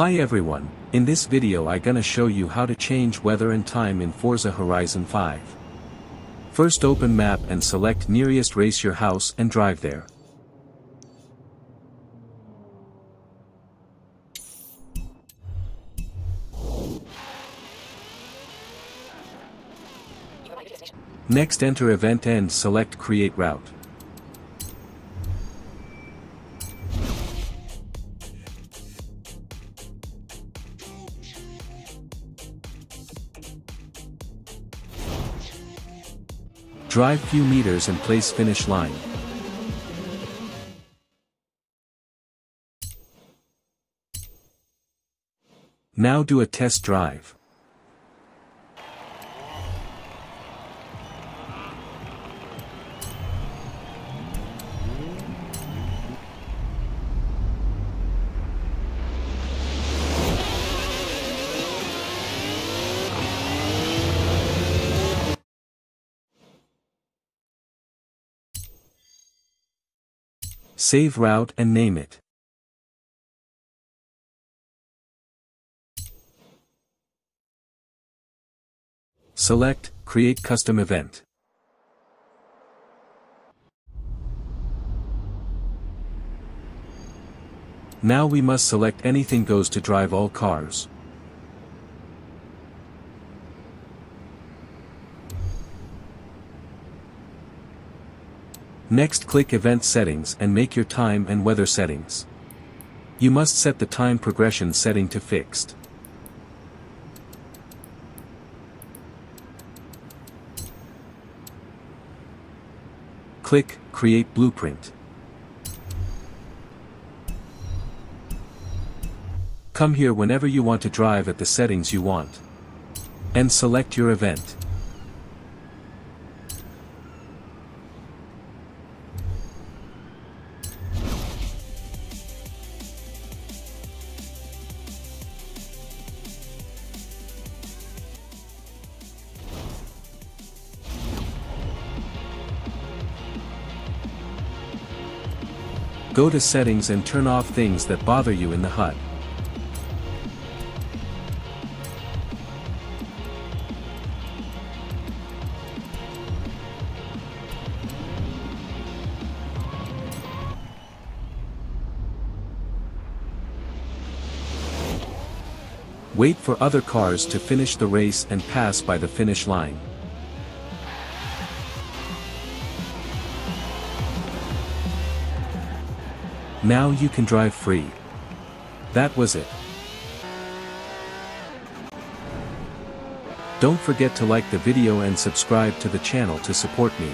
Hi everyone, in this video I gonna show you how to change weather and time in Forza Horizon 5. First open map and select nearest race your house and drive there. Next enter event and select create route. Drive few meters and place finish line. Now do a test drive. Save route and name it. Select Create Custom Event. Now we must select anything goes to drive all cars. Next click Event Settings and make your time and weather settings. You must set the time progression setting to fixed. Click Create Blueprint. Come here whenever you want to drive at the settings you want. And select your event. Go to Settings and turn off things that bother you in the HUD. Wait for other cars to finish the race and pass by the finish line. Now you can drive free. That was it. Don't forget to like the video and subscribe to the channel to support me.